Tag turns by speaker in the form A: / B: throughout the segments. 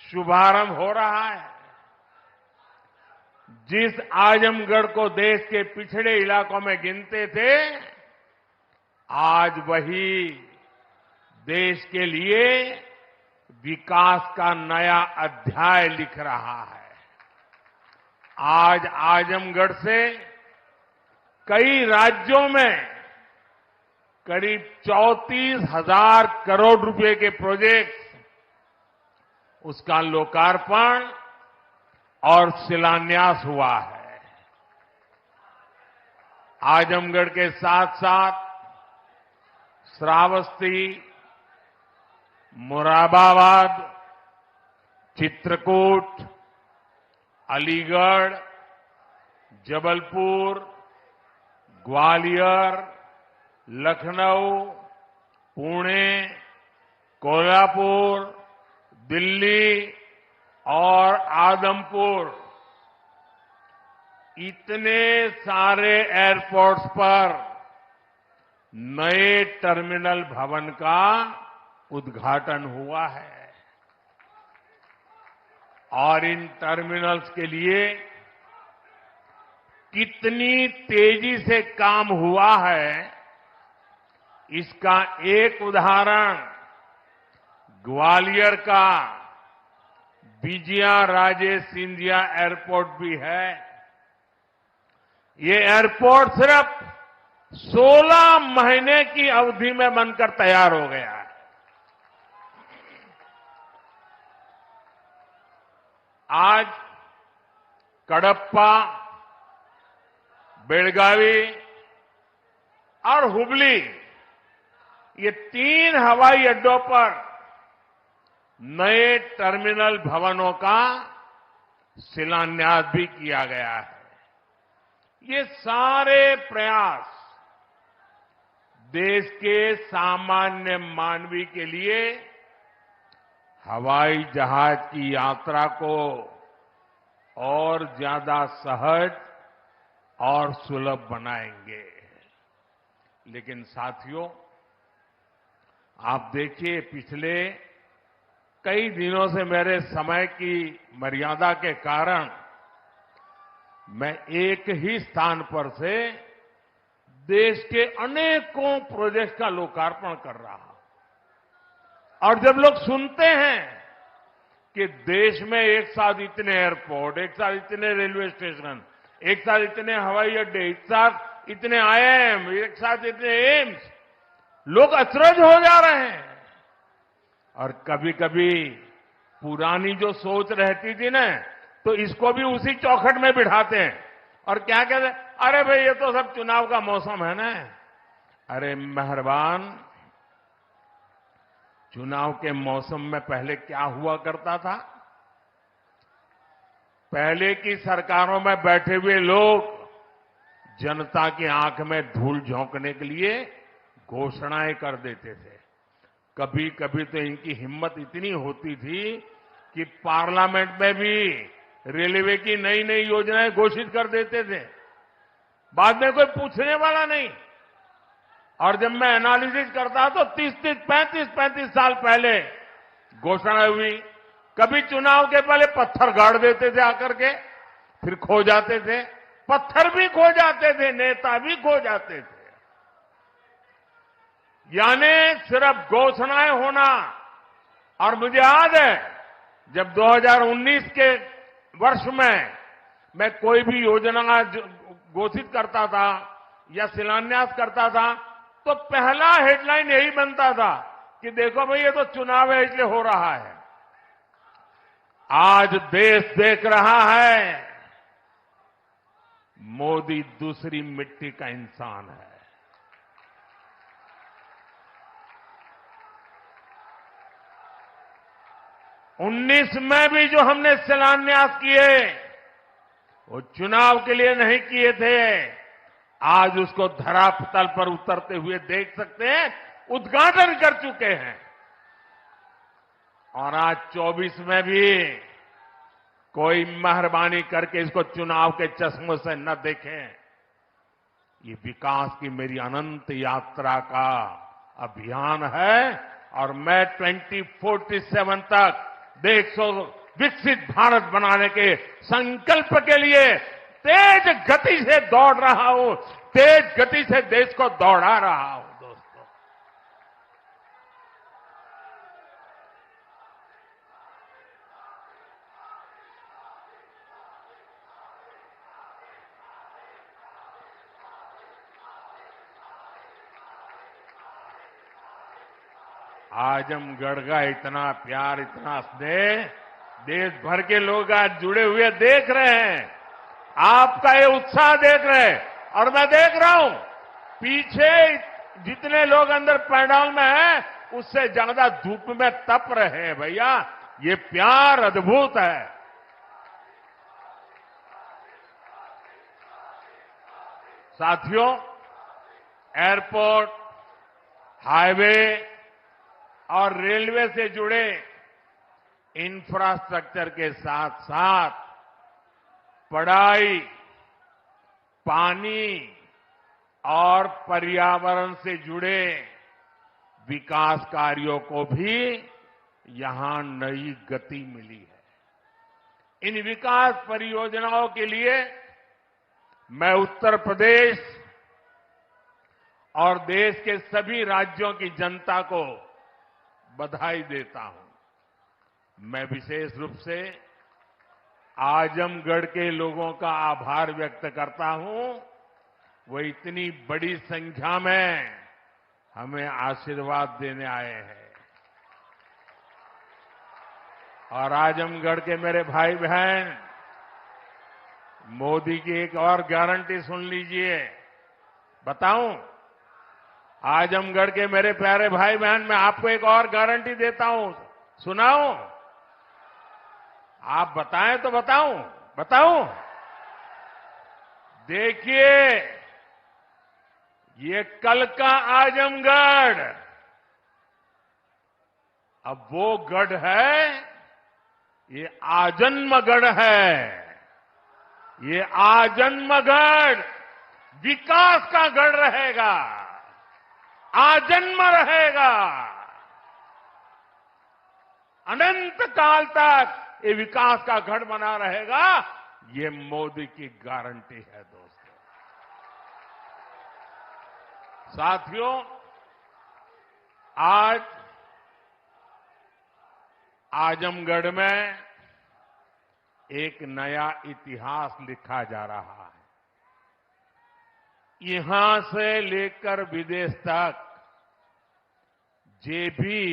A: शुभारंभ हो रहा है। जिस आजमगढ़ को देश के पिछड़े इलाकों में गिनते थे, आज वही देश के लिए विकास का नया अध्याय लिख रहा है। आज आजमगढ़ से कई राज्यों में करीब 34,000 करोड़ रुपए के प्रोजेक्ट, उसका लोकार्पण और शिलान्यास हुआ है। आजमगढ़ के साथ साथ श्रावस्ती, मुरादाबाद, चित्रकूट, अलीगढ़, जबलपुर, ग्वालियर, लखनऊ, पुणे, कोल्हापुर, दिल्ली और आदमपुर, इतने सारे एयरपोर्ट्स पर नए टर्मिनल भवन का उद्घाटन हुआ है। और इन टर्मिनल्स के लिए कितनी तेजी से काम हुआ है, इसका एक उदाहरण ग्वालियर का विजया राजे सिंधिया एयरपोर्ट भी है। ये एयरपोर्ट सिर्फ 16 महीने की अवधि में बनकर तैयार हो गया है। आज कडप्पा, बेलगावी और हुबली, ये 3 हवाई अड्डों पर नए टर्मिनल भवनों का शिलान्यास भी किया गया है। ये सारे प्रयास देश के सामान्य मानवी के लिए हवाई जहाज की यात्रा को और ज्यादा सहज और सुलभ बनाएंगे। लेकिन साथियों, आप देखिए, पिछले कई दिनों से मेरे समय की मर्यादा के कारण मैं एक ही स्थान पर से देश के अनेकों प्रोजेक्ट का लोकार्पण कर रहा हूं। और जब लोग सुनते हैं कि देश में एक साथ इतने एयरपोर्ट, एक साथ इतने रेलवे स्टेशन, एक साथ इतने हवाई अड्डे, एक साथ इतने आईआईएम, एक साथ इतने एम्स, लोग अचरज हो जा रहे हैं। और कभी कभी पुरानी जो सोच रहती थी ना, तो इसको भी उसी चौखट में बिठाते हैं और क्या कहते हैं, अरे भाई ये तो सब चुनाव का मौसम है ना। अरे मेहरबान, चुनाव के मौसम में पहले क्या हुआ करता था? पहले की सरकारों में बैठे हुए लोग जनता की आंख में धूल झोंकने के लिए घोषणाएं कर देते थे। कभी कभी तो इनकी हिम्मत इतनी होती थी कि पार्लियामेंट में भी रेलवे की नई नई योजनाएं घोषित कर देते थे, बाद में कोई पूछने वाला नहीं। और जब मैं एनालिसिस करता तो 35 साल पहले घोषणा हुई। कभी चुनाव के पहले पत्थर गाड़ देते थे आकर के, फिर खो जाते थे, पत्थर भी खो जाते थे, नेता भी खो जाते थे। यानी सिर्फ घोषणाएं होना। और मुझे याद है जब 2019 के वर्ष में मैं कोई भी योजना घोषित करता था या शिलान्यास करता था, तो पहला हेडलाइन यही बनता था कि देखो भाई ये तो चुनाव है इसलिए हो रहा है। आज देश देख रहा है मोदी दूसरी मिट्टी का इंसान है। 19 में भी जो हमने शिलान्यास किए वो चुनाव के लिए नहीं किए थे। आज उसको धरातल पर उतरते हुए देख सकते हैं, उद्घाटन कर चुके हैं। और आज 24 में भी कोई मेहरबानी करके इसको चुनाव के चश्मों से न देखें। ये विकास की मेरी अनंत यात्रा का अभियान है और मैं 2047 तक देश को विकसित भारत बनाने के संकल्प के लिए तेज गति से दौड़ रहा हूं, तेज गति से देश को दौड़ा रहा हूं दोस्तों। आजमगढ़ का इतना प्यार, इतना स्नेह देश भर के लोग आज जुड़े हुए देख रहे हैं, आपका ये उत्साह देख रहे हैं। और मैं देख रहा हूं पीछे जितने लोग अंदर पंडाल में हैं उससे ज्यादा धूप में तप रहे हैं भैया। ये प्यार अद्भुत है। साथियों, एयरपोर्ट, हाईवे और रेलवे से जुड़े इंफ्रास्ट्रक्चर के साथ साथ पढ़ाई, पानी और पर्यावरण से जुड़े विकास कार्यों को भी यहां नई गति मिली है। इन विकास परियोजनाओं के लिए मैं उत्तर प्रदेश और देश के सभी राज्यों की जनता को बधाई देता हूं। मैं विशेष रूप से आजमगढ़ के लोगों का आभार व्यक्त करता हूं। वो इतनी बड़ी संख्या में हमें आशीर्वाद देने आए हैं। और आजमगढ़ के मेरे भाई बहन, मोदी की एक और गारंटी सुन लीजिए। बताऊं? आजमगढ़ के मेरे प्यारे भाई बहन, मैं आपको एक और गारंटी देता हूं, सुनाऊं? आप बताएं तो बताऊं? देखिए, ये कल का आजमगढ़ अब वो गढ़ है, ये आजन्मगढ़ है। ये आजन्मगढ़ विकास का गढ़ रहेगा, आजन्म रहेगा। अनंत काल तक ये विकास का गढ़ बना रहेगा। ये मोदी की गारंटी है दोस्तों। साथियों, आज आजमगढ़ में एक नया इतिहास लिखा जा रहा है। यहां से लेकर विदेश तक जे भी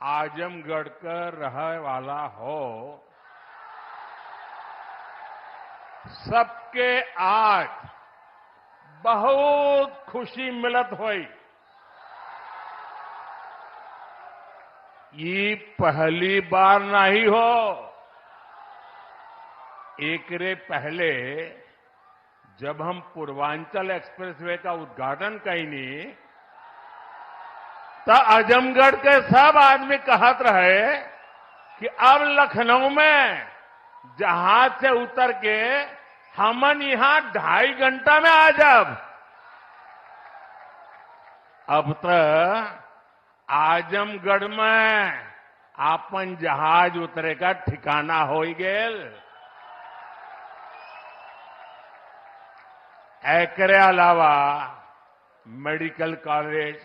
A: आजमगढ़ का रहने वाला हो, सबके आज बहुत खुशी मिलत हुई। ये पहली बार नहीं हो। एक रे पहले जब हम पूर्वांचल एक्सप्रेसवे का उद्घाटन कईनी तो आजमगढ़ के सब आदमी कहत रहे कि अब लखनऊ में जहाज से उतर के हमन यहां 2.5 घंटा में आ जाब। अब तो आजमगढ़ में आपन जहाज उतरे का ठिकाना हो गेल। एकरे अलावा मेडिकल कॉलेज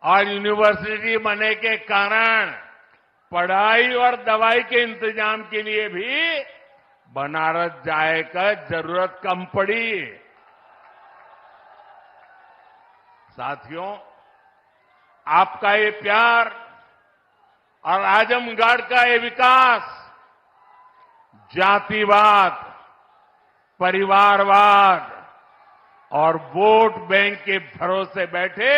A: और यूनिवर्सिटी बने के कारण पढ़ाई और दवाई के इंतजाम के लिए भी बनारस जाए का जरूरत कम पड़ी। साथियों, आपका ये प्यार और आजमगढ़ का ये विकास जातिवाद, परिवारवाद और वोट बैंक के भरोसे बैठे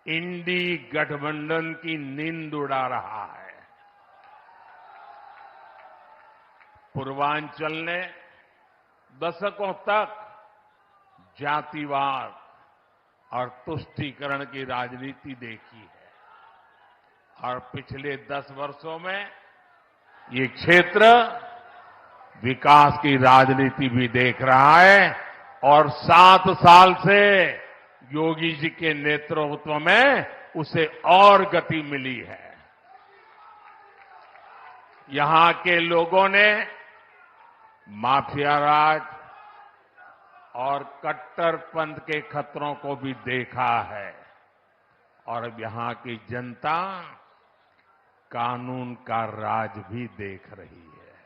A: इंडी गठबंधन की नींद उड़ा रहा है। पूर्वांचल ने दशकों तक जातिवाद और तुष्टीकरण की राजनीति देखी है और पिछले 10 वर्षों में ये क्षेत्र विकास की राजनीति भी देख रहा है और 7 साल से योगी जी के नेतृत्व में उसे और गति मिली है। यहां के लोगों ने माफिया राज और कट्टरपंथ के खतरों को भी देखा है और अब यहां की जनता कानून का राज भी देख रही है।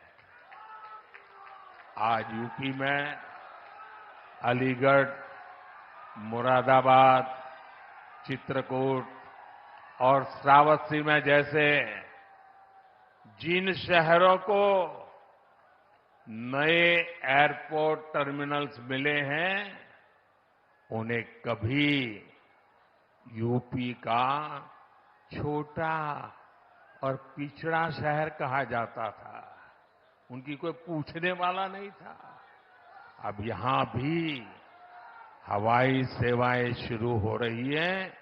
A: आज यूपी में अलीगढ़, मुरादाबाद, चित्रकूट और श्रावस्ती में जैसे जिन शहरों को नए एयरपोर्ट टर्मिनल्स मिले हैं, उन्हें कभी यूपी का छोटा और पिछड़ा शहर कहा जाता था। उनकी कोई पूछने वाला नहीं था। अब यहां भी हवाई सेवाएं शुरू हो रही हैं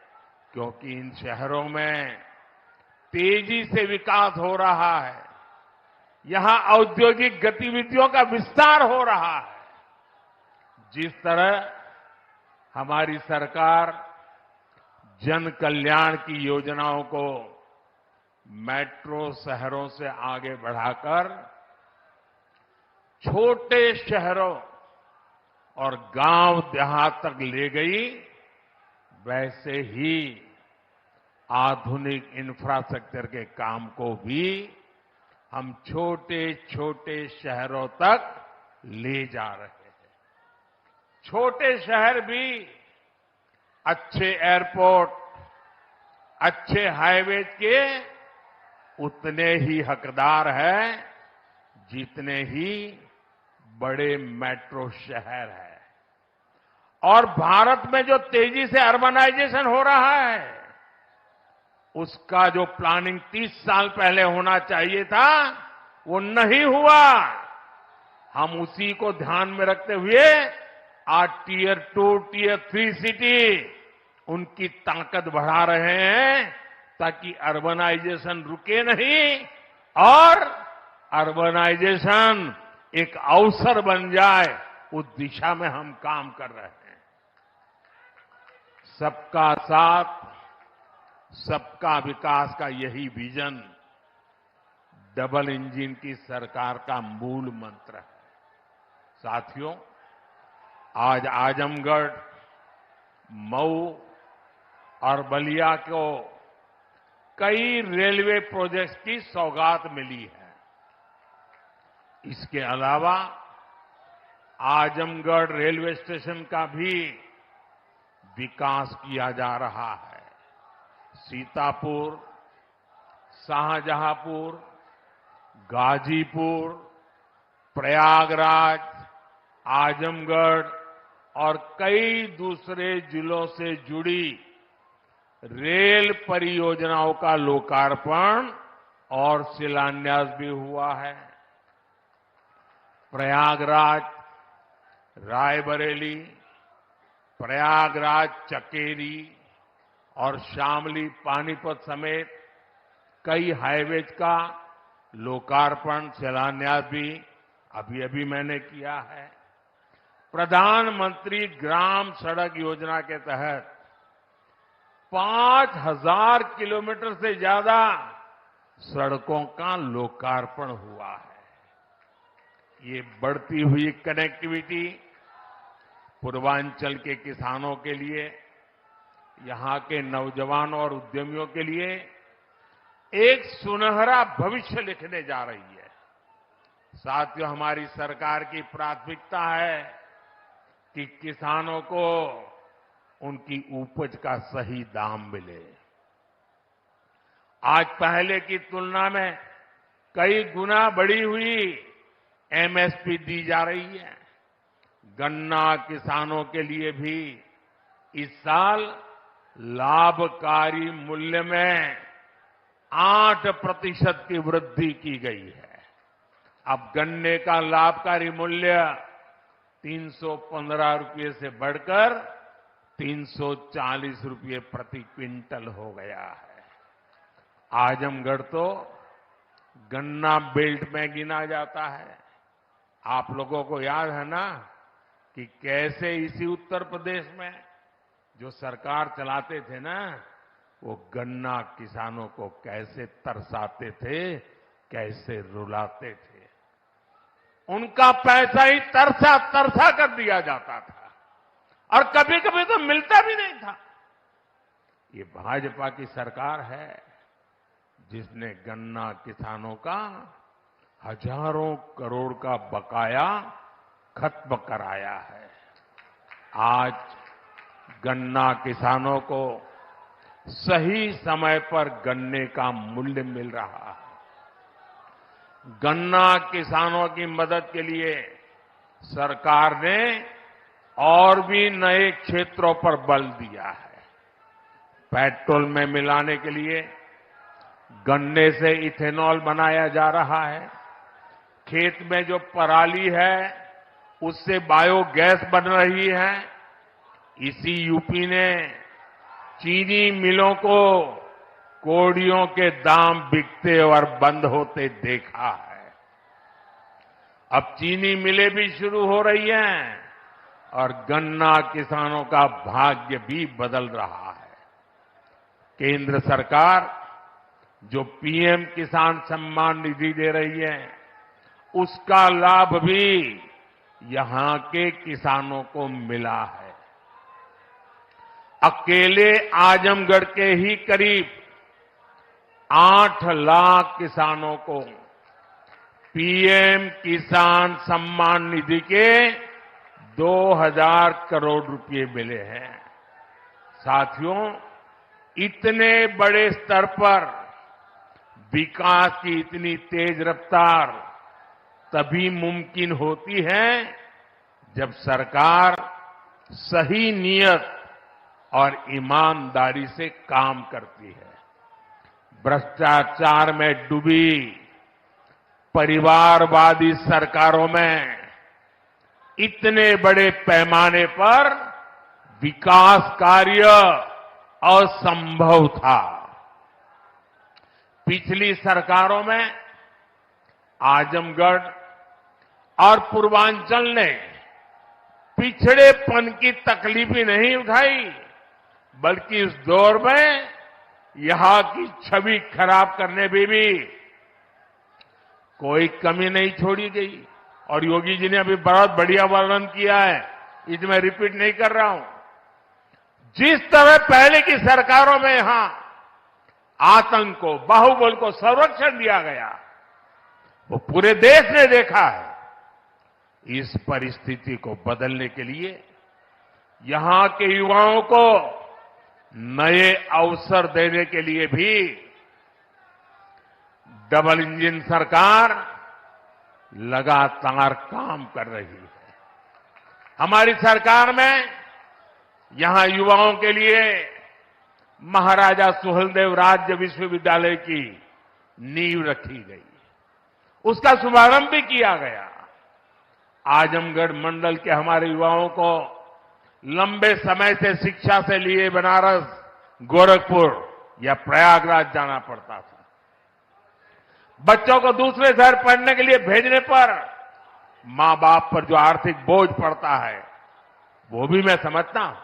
A: क्योंकि इन शहरों में तेजी से विकास हो रहा है। यहां औद्योगिक गतिविधियों का विस्तार हो रहा है। जिस तरह हमारी सरकार जन कल्याण की योजनाओं को मेट्रो शहरों से आगे बढ़ाकर छोटे शहरों और गांव देहात तक ले गई, वैसे ही आधुनिक इंफ्रास्ट्रक्चर के काम को भी हम छोटे छोटे शहरों तक ले जा रहे हैं। छोटे शहर भी अच्छे एयरपोर्ट, अच्छे हाईवे के उतने ही हकदार हैं जितने ही बड़े मेट्रो शहर हैं। और भारत में जो तेजी से अर्बनाइजेशन हो रहा है, उसका जो प्लानिंग 30 साल पहले होना चाहिए था, वो नहीं हुआ। हम उसी को ध्यान में रखते हुए आज टियर 2, टियर 3 सिटी उनकी ताकत बढ़ा रहे हैं ताकि अर्बनाइजेशन रुके नहीं और अर्बनाइजेशन एक अवसर बन जाए, उस दिशा में हम काम कर रहे हैं। सबका साथ, सबका विकास का यही विजन डबल इंजन की सरकार का मूल मंत्र है। साथियों, आज आजमगढ़, मऊ और बलिया को कई रेलवे प्रोजेक्ट्स की सौगात मिली है। इसके अलावा आजमगढ़ रेलवे स्टेशन का भी विकास किया जा रहा है। सीतापुर, शाहजहांपुर, गाजीपुर, प्रयागराज, आजमगढ़ और कई दूसरे जिलों से जुड़ी रेल परियोजनाओं का लोकार्पण और शिलान्यास भी हुआ है। प्रयागराज रायबरेली, प्रयागराज चकेरी और शामली पानीपत समेत कई हाईवेज का लोकार्पण शिलान्यास भी अभी अभी मैंने किया है। प्रधानमंत्री ग्राम सड़क योजना के तहत 5000 किलोमीटर से ज्यादा सड़कों का लोकार्पण हुआ है। ये बढ़ती हुई कनेक्टिविटी पूर्वांचल के किसानों के लिए, यहां के नौजवानों और उद्यमियों के लिए एक सुनहरा भविष्य लिखने जा रही है। साथियों, हमारी सरकार की प्राथमिकता है कि किसानों को उनकी उपज का सही दाम मिले। आज पहले की तुलना में कई गुना बढ़ी हुई एमएसपी दी जा रही है। गन्ना किसानों के लिए भी इस साल लाभकारी मूल्य में 8% की वृद्धि की गई है। अब गन्ने का लाभकारी मूल्य 315 रुपये से बढ़कर 340 रुपये प्रति क्विंटल हो गया है। आजमगढ़ तो गन्ना बेल्ट में गिना जाता है। आप लोगों को याद है ना कि कैसे इसी उत्तर प्रदेश में जो सरकार चलाते थे ना, वो गन्ना किसानों को कैसे तरसाते थे, कैसे रुलाते थे। उनका पैसा ही तरसा तरसा कर दिया जाता था और कभी कभी तो मिलता भी नहीं था। ये भाजपा की सरकार है जिसने गन्ना किसानों का हजारों करोड़ का बकाया खत्म कराया है। आज गन्ना किसानों को सही समय पर गन्ने का मूल्य मिल रहा है। गन्ना किसानों की मदद के लिए सरकार ने और भी नए क्षेत्रों पर बल दिया है। पेट्रोल में मिलाने के लिए गन्ने से इथेनॉल बनाया जा रहा है। खेत में जो पराली है उससे बायोगैस बन रही है। इसी यूपी ने चीनी मिलों को कोड़ियों के दाम बिकते और बंद होते देखा है। अब चीनी मिलें भी शुरू हो रही हैं और गन्ना किसानों का भाग्य भी बदल रहा है। केंद्र सरकार जो पीएम किसान सम्मान निधि दे रही है उसका लाभ भी यहां के किसानों को मिला है। अकेले आजमगढ़ के ही करीब 8 लाख किसानों को पीएम किसान सम्मान निधि के 2000 करोड़ रुपए मिले हैं। साथियों, इतने बड़े स्तर पर विकास की इतनी तेज रफ्तार तभी मुमकिन होती है जब सरकार सही नियत और ईमानदारी से काम करती है। भ्रष्टाचार में डूबी परिवारवादी सरकारों में इतने बड़े पैमाने पर विकास कार्य असंभव था। पिछली सरकारों में आजमगढ़ और पूर्वांचल ने पिछड़ेपन की तकलीफ ही नहीं उठाई, बल्कि इस दौर में यहां की छवि खराब करने में भी कोई कमी नहीं छोड़ी गई। और योगी जी ने अभी बहुत बढ़िया वर्णन किया है, इसमें रिपीट नहीं कर रहा हूं। जिस तरह पहले की सरकारों में यहां आतंक को, बाहुबल को संरक्षण दिया गया, वो पूरे देश ने देखा है। इस परिस्थिति को बदलने के लिए यहां के युवाओं को नए अवसर देने के लिए भी डबल इंजन सरकार लगातार काम कर रही है। हमारी सरकार में यहां युवाओं के लिए महाराजा सुहेलदेव राज्य विश्वविद्यालय की नींव रखी गई, उसका शुभारंभ भी किया गया। आजमगढ़ मंडल के हमारे युवाओं को लंबे समय से शिक्षा से लिए बनारस, गोरखपुर या प्रयागराज जाना पड़ता था। बच्चों को दूसरे शहर पढ़ने के लिए भेजने पर मां बाप पर जो आर्थिक बोझ पड़ता है वो भी मैं समझता हूं।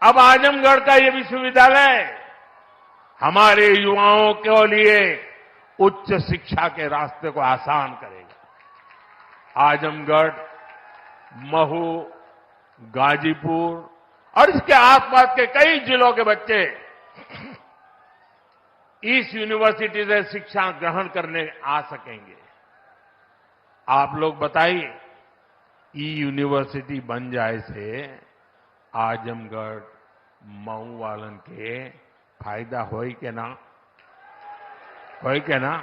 A: अब आजमगढ़ का ये विश्वविद्यालय हमारे युवाओं के लिए उच्च शिक्षा के रास्ते को आसान करेगा। आजमगढ़, महू, गाजीपुर और इसके आसपास के कई जिलों के बच्चे इस यूनिवर्सिटी से शिक्षा ग्रहण करने आ सकेंगे। आप लोग बताइए, ई यूनिवर्सिटी बन जाए से आजमगढ़, मऊ वालन के फायदा होई के ना? होई के ना?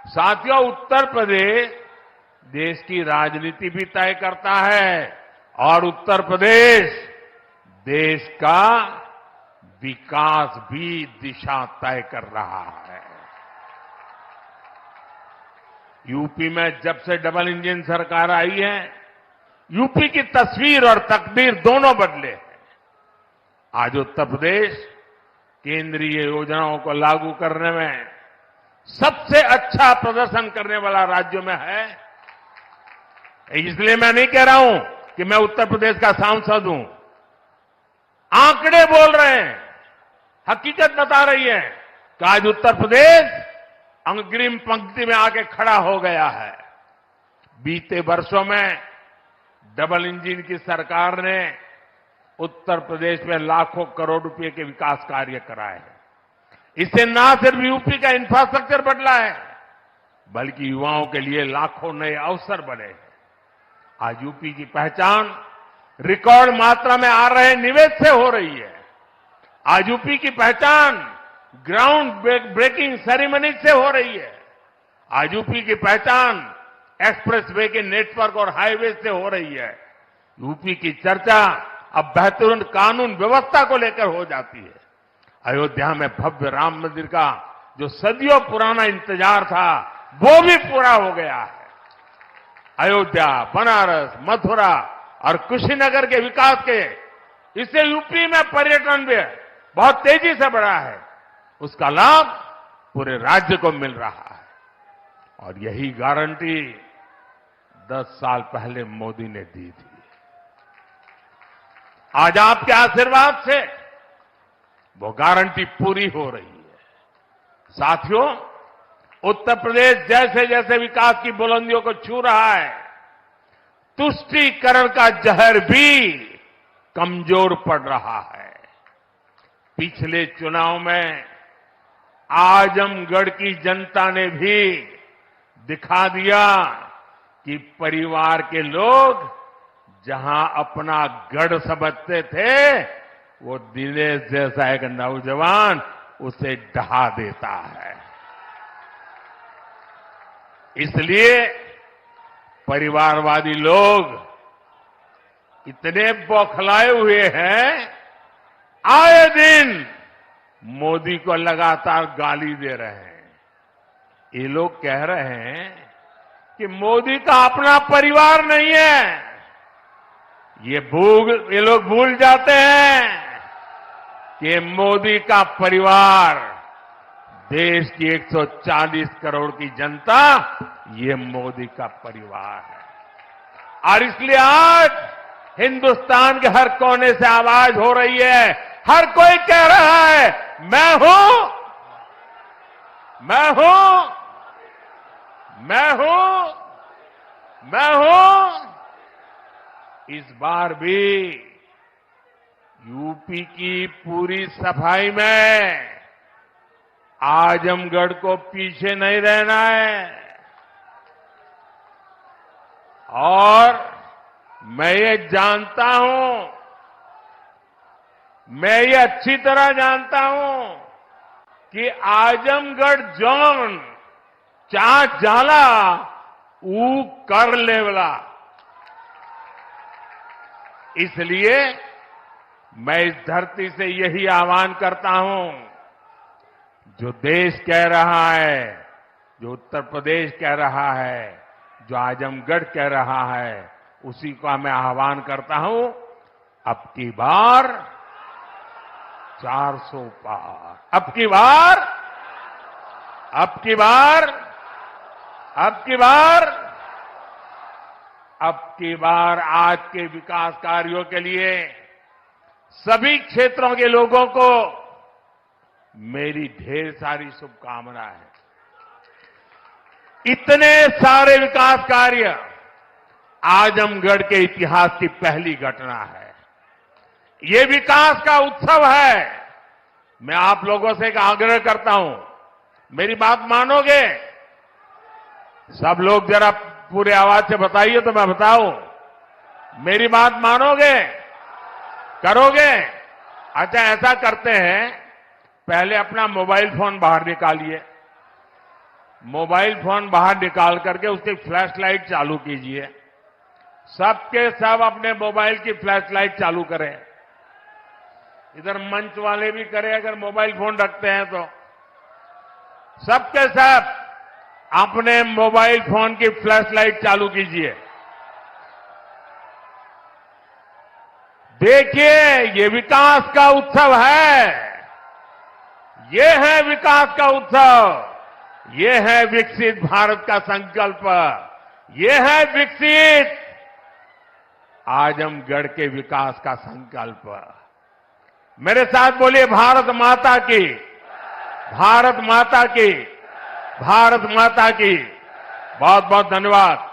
A: साथियों, उत्तर प्रदेश देश की राजनीति भी तय करता है और उत्तर प्रदेश देश का विकास भी दिशा तय कर रहा है। यूपी में जब से डबल इंजन सरकार आई है, यूपी की तस्वीर और तकदीर दोनों बदले हैं। आज उत्तर प्रदेश केंद्रीय योजनाओं को लागू करने में सबसे अच्छा प्रदर्शन करने वाला राज्यों में है। इसलिए मैं नहीं कह रहा हूं कि मैं उत्तर प्रदेश का सांसद हूं। आंकड़े बोल रहे हैं। हकीकत बता रही है कि आज उत्तर प्रदेश अग्रिम पंक्ति में आके खड़ा हो गया है। बीते वर्षों में डबल इंजन की सरकार ने उत्तर प्रदेश में लाखों करोड़ रुपए के विकास कार्य कराए हैं। इससे न सिर्फ यूपी का इंफ्रास्ट्रक्चर बदला है, बल्कि युवाओं के लिए लाखों नए अवसर बने हैं। आज यूपी की पहचान रिकॉर्ड मात्रा में आ रहे निवेश से हो रही है। आज यूपी की पहचान ग्राउंड ब्रेकिंग सेरेमनी से हो रही है। आज यूपी की पहचान एक्सप्रेसवे के नेटवर्क और हाईवे से हो रही है। यूपी की चर्चा अब बेहतरीन कानून व्यवस्था को लेकर हो जाती है। अयोध्या में भव्य राम मंदिर का जो सदियों पुराना इंतजार था, वो भी पूरा हो गया है। अयोध्या, बनारस, मथुरा और कुशीनगर के विकास के इससे यूपी में पर्यटन भी बहुत तेजी से बढ़ा है। उसका लाभ पूरे राज्य को मिल रहा है और यही गारंटी 10 साल पहले मोदी ने दी थी। आज आपके आशीर्वाद से वो गारंटी पूरी हो रही है। साथियों, उत्तर प्रदेश जैसे जैसे विकास की बुलंदियों को छू रहा है, तुष्टीकरण का जहर भी कमजोर पड़ रहा है। पिछले चुनाव में आजमगढ़ की जनता ने भी दिखा दिया कि परिवार के लोग जहां अपना गढ़ समझते थे, वो दिनेश जैसा एक नौजवान उसे ढहा देता है। इसलिए परिवारवादी लोग इतने बौखलाए हुए हैं, आए दिन मोदी को लगातार गाली दे रहे हैं। ये लोग कह रहे हैं कि मोदी का अपना परिवार नहीं है। ये लोग भूल जाते हैं कि मोदी का परिवार देश की 140 करोड़ की जनता, ये मोदी का परिवार है। और इसलिए आज हिंदुस्तान के हर कोने से आवाज हो रही है, हर कोई कह रहा है, मैं हूं, मैं हूं, मैं हूं, मैं हूं। इस बार भी यूपी की पूरी सफाई में आजमगढ़ को पीछे नहीं रहना है। और मैं ये जानता हूं, मैं ये अच्छी तरह जानता हूं कि आजमगढ़ जोन चाह जाला ऊ कर लेवला। इसलिए मैं इस धरती से यही आह्वान करता हूं, जो देश कह रहा है, जो उत्तर प्रदेश कह रहा है, जो आजमगढ़ कह रहा है, उसी का मैं आह्वान करता हूं, अब की बार 400 पार, अब की बार, अब की बार, अब की बार, अब की बार आज के विकास कार्यों के लिए सभी क्षेत्रों के लोगों को मेरी ढेर सारी शुभकामनाएं हैं। इतने सारे विकास कार्य आजमगढ़ के इतिहास की पहली घटना है। ये विकास का उत्सव है। मैं आप लोगों से एक आग्रह करता हूं, मेरी बात मानोगे? सब लोग जरा पूरे आवाज से बताइए तो मैं बताऊं। मेरी बात मानोगे? करोगे? अच्छा, ऐसा करते हैं, पहले अपना मोबाइल फोन बाहर निकालिए। मोबाइल फोन बाहर निकाल करके उसकी फ्लैश लाइट चालू कीजिए। सबके सब अपने मोबाइल की फ्लैश लाइट चालू करें। इधर मंच वाले भी करें अगर मोबाइल फोन रखते हैं तो। सबके सब अपने मोबाइल फोन की फ्लैश लाइट चालू कीजिए। देखिए, ये विकास का उत्सव है। ये है विकास का उत्सव। ये है विकसित भारत का संकल्प। ये है विकसित आजमगढ़ के विकास का संकल्प। मेरे साथ बोलिए भारत माता की, भारत माता की, भारत माता की। बहुत बहुत धन्यवाद।